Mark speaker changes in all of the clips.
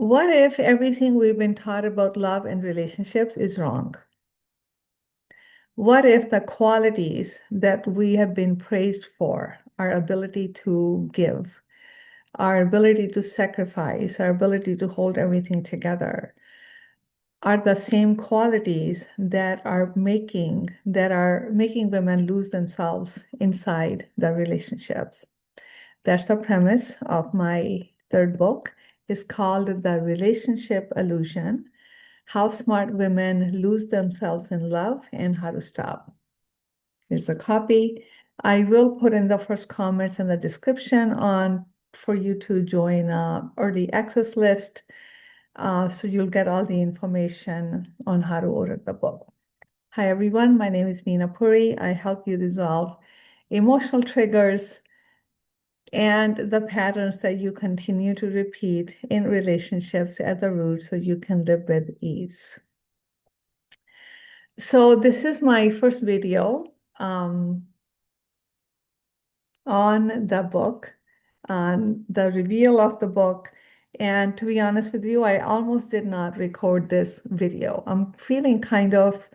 Speaker 1: What if everything we've been taught about love and relationships is wrong? What if the qualities that we have been praised for, our ability to give, our ability to sacrifice, our ability to hold everything together, are the same qualities that are making women lose themselves inside the relationships? That's the premise of my third book. It's called The Relationship Illusion: How Smart Women Lose Themselves in Love and How to Stop. Here's a copy. I will put in the first comments in the description on for you to join early access list. So you'll get all the information on how to order the book. Hi, everyone. My name is Meena Puri. I help you resolve emotional triggers and the patterns that you continue to repeat in relationships at the root so you can live with ease. So this is my first video on the book, on the reveal of the book. And to be honest with you, I almost did not record this video. I'm feeling kind of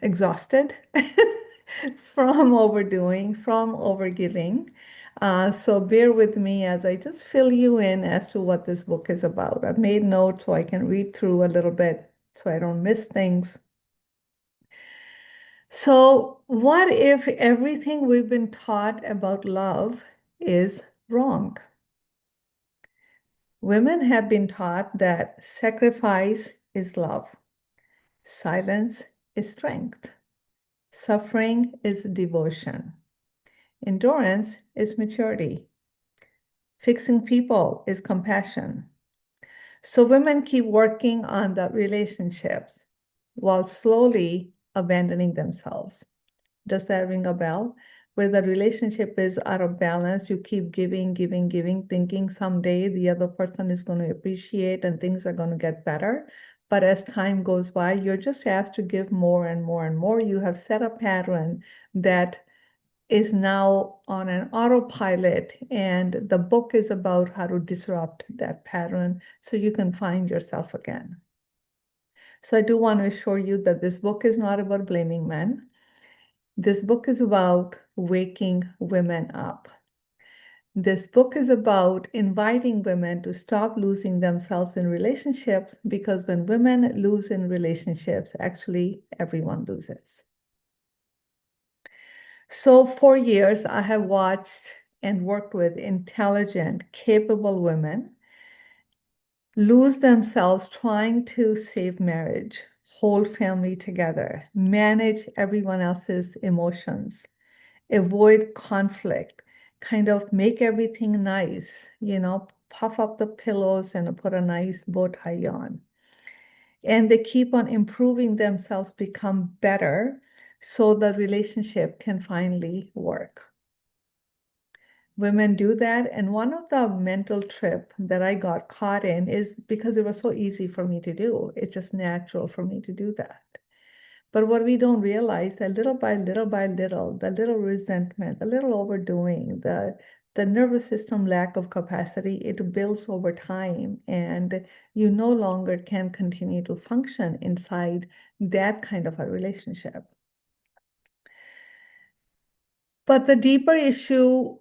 Speaker 1: exhausted from overdoing, from overgiving. So bear with me as I just fill you in as to what this book is about. I've made notes so I can read through a little bit so I don't miss things. So, what if everything we've been taught about love is wrong? Women have been taught that sacrifice is love, silence is strength, suffering is devotion, endurance is maturity, fixing people is compassion. So, women keep working on the relationships while slowly abandoning themselves. Does that ring a bell? Where the relationship is out of balance, you keep giving, giving, giving, thinking someday the other person is going to appreciate and things are going to get better. But as time goes by, you're just asked to give more and more and more. You have set a pattern that is now on an autopilot, and the book is about how to disrupt that pattern so you can find yourself again. So I do want to assure you that this book is not about blaming men. This book is about waking women up. This book is about inviting women to stop losing themselves in relationships, because when women lose in relationships, actually everyone loses. So for years, I have watched and worked with intelligent, capable women lose themselves trying to save marriage, hold family together, manage everyone else's emotions, avoid conflict, kind of make everything nice, puff up the pillows and put a nice bow tie on. And they keep on improving themselves, become better, so the relationship can finally work. Women do that. And one of the mental trip that I got caught in is because it was so easy for me to do. It's just natural for me to do that. But what we don't realize, that little by little by little, the little resentment, the little overdoing, the nervous system lack of capacity, it builds over time, and you no longer can continue to function inside that kind of a relationship. But the deeper issue,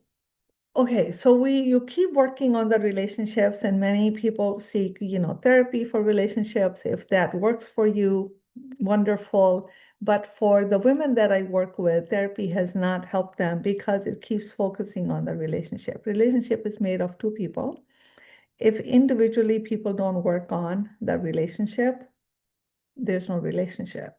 Speaker 1: okay, so you keep working on the relationships, and many people seek, therapy for relationships. If that works for you, wonderful. But for the women that I work with, therapy has not helped them because it keeps focusing on the relationship. Relationship is made of two people. If individually people don't work on the relationship, there's no relationship.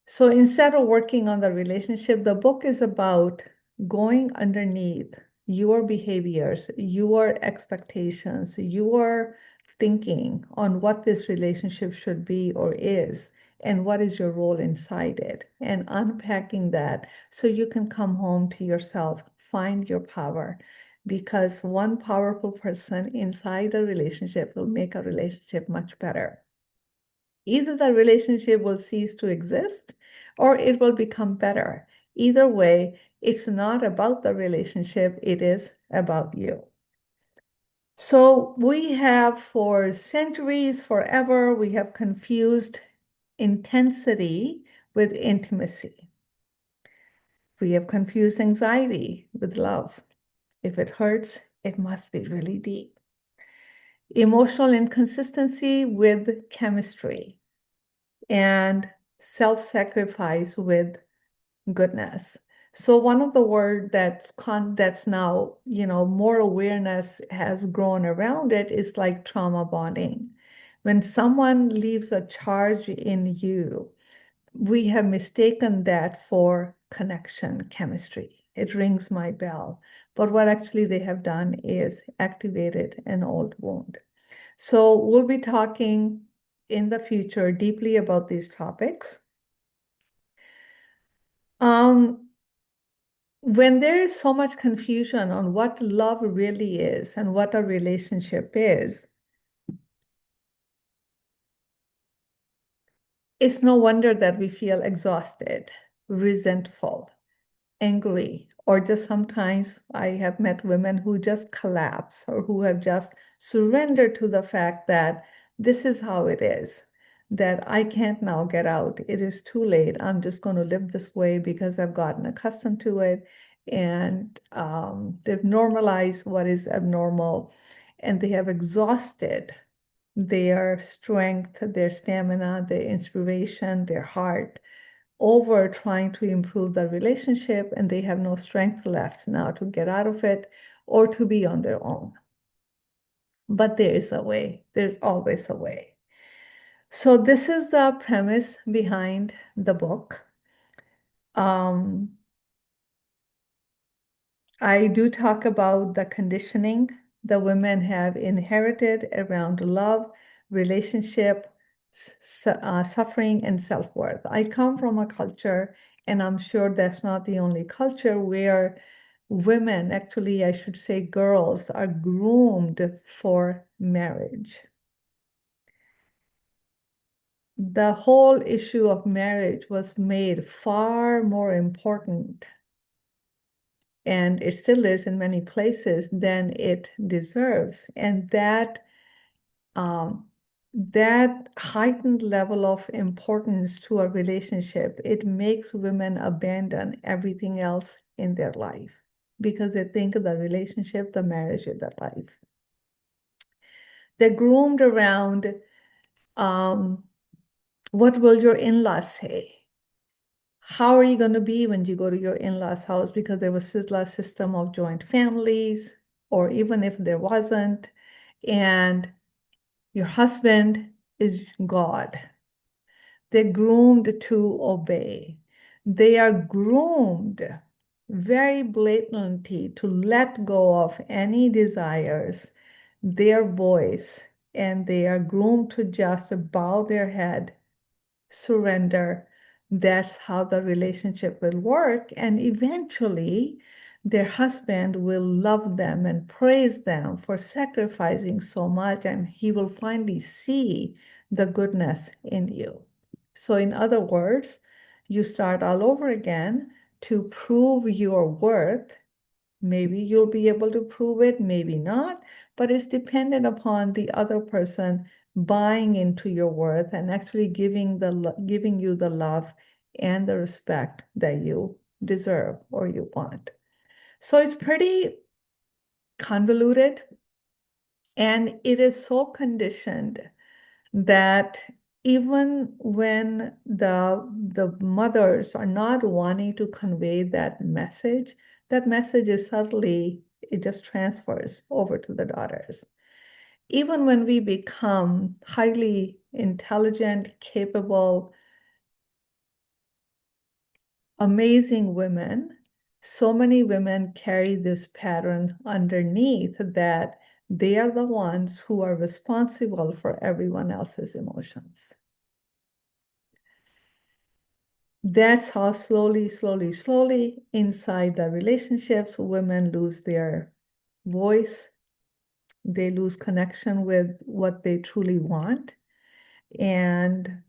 Speaker 1: So instead of working on the relationship, the book is about going underneath your behaviors, your expectations, your thinking on what this relationship should be or is, and what is your role inside it, and unpacking that so you can come home to yourself, find your power. Because one powerful person inside a relationship will make a relationship much better. Either the relationship will cease to exist or it will become better. Either way, it's not about the relationship, it is about you. So we have for centuries, forever, we have confused intensity with intimacy. We have confused anxiety with love. If it hurts, it must be really deep. Emotional inconsistency with chemistry, and self-sacrifice with goodness. So one of the word that's now, more awareness has grown around it is like trauma bonding. When someone leaves a charge in you, we have mistaken that for connection chemistry. It rings my bell. But what actually they have done is activated an old wound. So we'll be talking in the future deeply about these topics. When there is so much confusion on what love really is and what a relationship is, it's no wonder that we feel exhausted, resentful, angry, or just sometimes I have met women who just collapse or who have just surrendered to the fact that this is how it is, that I can't now get out. It is too late. I'm just going to live this way because I've gotten accustomed to it. And they've normalized what is abnormal, and they have exhausted their strength, their stamina, their inspiration, their heart over trying to improve the relationship, and they have no strength left now to get out of it or to be on their own. But there is a way, there's always a way. So, this is the premise behind the book. I do talk about the conditioning the women have inherited around love, relationship, suffering, and self-worth. I come from a culture, and I'm sure that's not the only culture, where women, actually, I should say girls, are groomed for marriage. The whole issue of marriage was made far more important, and it still is in many places, than it deserves. And that heightened level of importance to a relationship, it makes women abandon everything else in their life because they think the relationship, the marriage is their life. They're groomed around, what will your in-laws say? How are you going to be when you go to your in-laws' house? Because there was a system of joint families, or even if there wasn't, and your husband is God. They're groomed to obey. They are groomed very blatantly to let go of any desires, their voice, and they are groomed to just bow their head, surrender. That's how the relationship will work. And eventually, their husband will love them and praise them for sacrificing so much, and he will finally see the goodness in you. So, in other words, you start all over again to prove your worth. Maybe you'll be able to prove it, maybe not, but it's dependent upon the other person buying into your worth and actually giving you the love and the respect that you deserve or you want. So it's pretty convoluted, and it is so conditioned that even when the mothers are not wanting to convey that message is subtly, it just transfers over to the daughters. Even when we become highly intelligent, capable, amazing women, so many women carry this pattern underneath, that they are the ones who are responsible for everyone else's emotions. That's how slowly, slowly, slowly inside the relationships, women lose their voice. They lose connection with what they truly want, and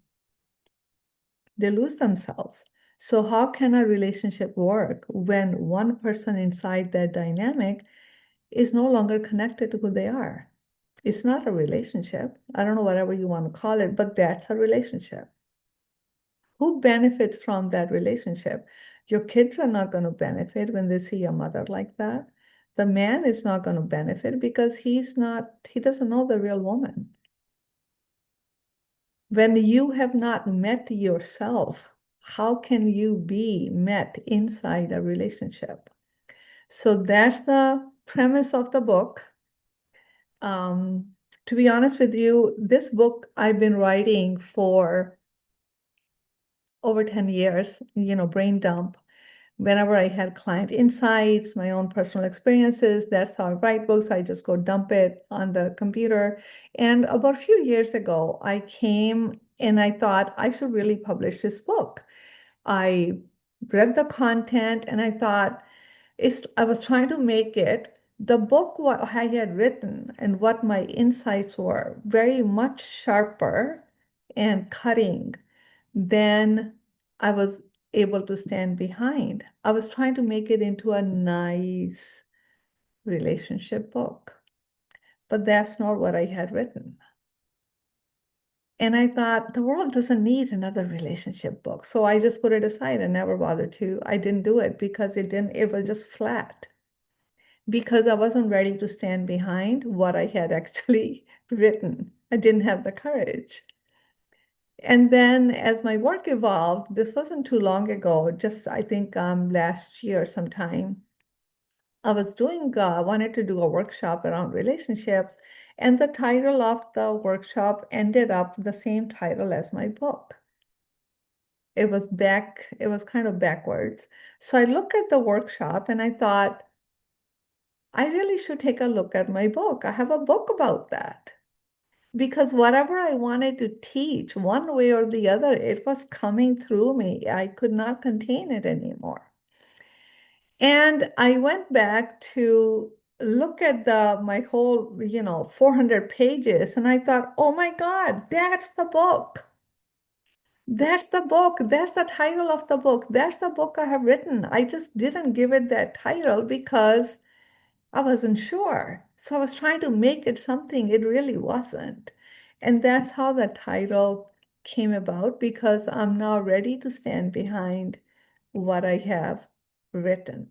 Speaker 1: they lose themselves. So how can a relationship work when one person inside that dynamic is no longer connected to who they are. It's not a relationship. I don't know whatever you want to call it, but that's a relationship. Who benefits from that relationship? Your kids are not going to benefit when they see a mother like that. The man is not going to benefit because he doesn't know the real woman. When you have not met yourself, how can you be met inside a relationship? So that's the premise of the book. Um, to be honest with you, this book I've been writing for over 10 years, brain dump. Whenever I had client insights, my own personal experiences, that's how I write books. I just go dump it on the computer. And about a few years ago, I came and I thought I should really publish this book. I read the content and I thought I was trying to make it the book what I had written and what my insights were very much sharper and cutting than I was able to stand behind. I was trying to make it into a nice relationship book, but that's not what I had written. And I thought the world doesn't need another relationship book. So I just put it aside and never bothered to. I didn't do it because it was just flat. Because I wasn't ready to stand behind what I had actually written. I didn't have the courage. And then as my work evolved, this wasn't too long ago, just I think last year sometime, I wanted to do a workshop around relationships, and the title of the workshop ended up the same title as my book. It was kind of backwards. So I looked at the workshop and I thought, I really should take a look at my book. I have a book about that. Because whatever I wanted to teach, one way or the other, it was coming through me. I could not contain it anymore. And I went back to look at my whole, 400 pages, and I thought, oh my God, that's the book. That's the book. That's the title of the book. That's the book I have written. I just didn't give it that title because I wasn't sure. So I was trying to make it something it really wasn't. And that's how the title came about because I'm now ready to stand behind what I have written.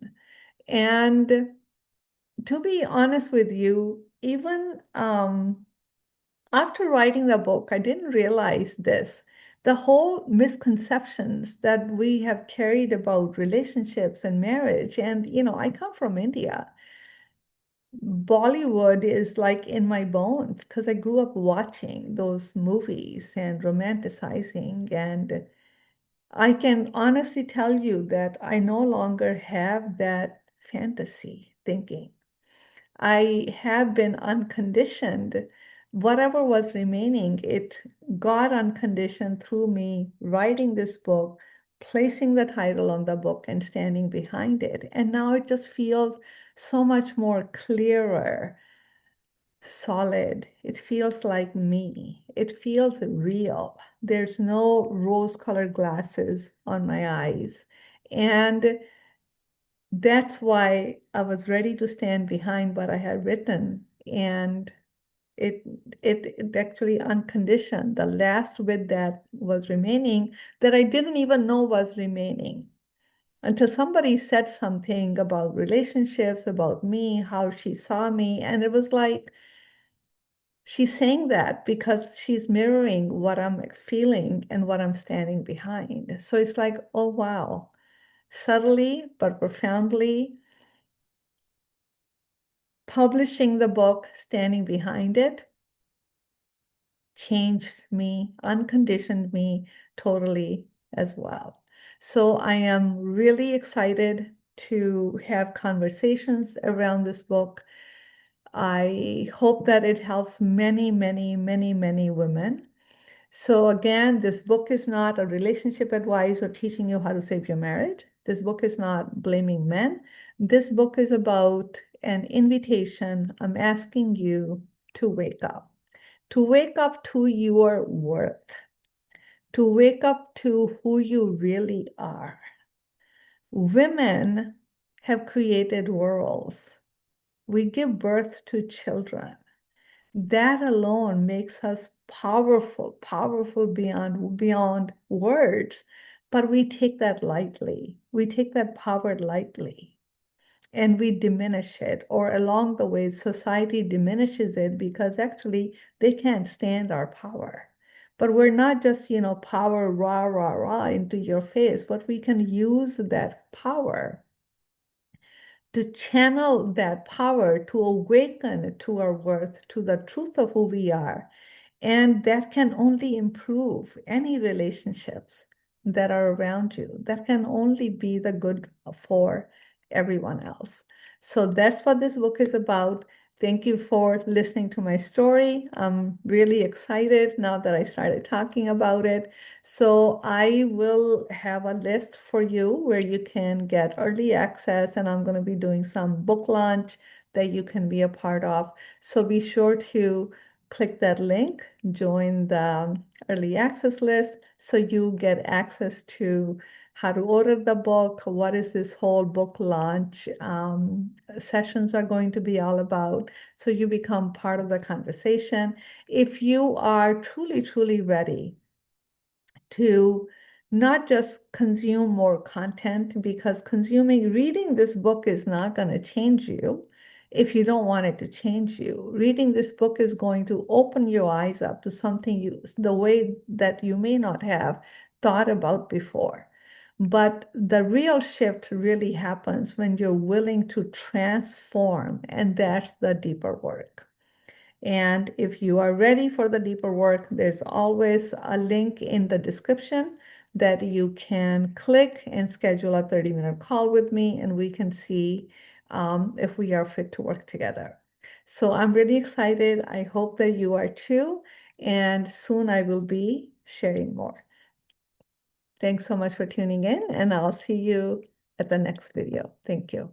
Speaker 1: And to be honest with you, even after writing the book, I didn't realize this. The whole misconceptions that we have carried about relationships and marriage, and I come from India. Bollywood is like in my bones because I grew up watching those movies and romanticizing. And I can honestly tell you that I no longer have that fantasy thinking. I have been unconditioned. Whatever was remaining, it got unconditioned through me writing this book, placing the title on the book, and standing behind it. And now it just feels so much more clearer, solid. It feels like me. It feels real. There's no rose-colored glasses on my eyes. And that's why I was ready to stand behind what I had written. And it it actually unconditioned the last bit that was remaining that I didn't even know was remaining until somebody said something about relationships, about me, how she saw me. And it was like, she's saying that because she's mirroring what I'm feeling and what I'm standing behind. So it's like, oh, wow. Subtly but profoundly, publishing the book, standing behind it, changed me, unconditioned me totally as well. So I am really excited to have conversations around this book. I hope that it helps many, many, many, many women. So again, this book is not a relationship advice or teaching you how to save your marriage. This book is not blaming men. This book is about an invitation. I'm asking you to wake up to your worth, to wake up to who you really are. Women have created worlds. We give birth to children. That alone makes us powerful, powerful beyond words. But we take that lightly. We take that power lightly and we diminish it, or along the way, society diminishes it because actually they can't stand our power. But we're not just, power rah, rah, rah into your face, but we can use that power to channel that power to awaken to our worth, to the truth of who we are. And that can only improve any relationships that are around you. That can only be the good for everyone else. So that's what this book is about. Thank you for listening to my story. I'm really excited now that I started talking about it. So I will have a list for you where you can get early access, and I'm going to be doing some book launch that you can be a part of. So be sure to click that link, join the early access list so you get access to how to order the book, what is this whole book launch sessions are going to be all about, so you become part of the conversation. If you are truly, truly ready to not just consume more content, because reading this book is not going to change you if you don't want it to change you. Reading this book is going to open your eyes up to something the way that you may not have thought about before. But the real shift really happens when you're willing to transform, and that's the deeper work. And if you are ready for the deeper work, there's always a link in the description that you can click and schedule a 30-minute call with me, and we can see if we are fit to work together. So I'm really excited. I hope that you are too. And soon I will be sharing more. Thanks so much for tuning in, and I'll see you at the next video. Thank you.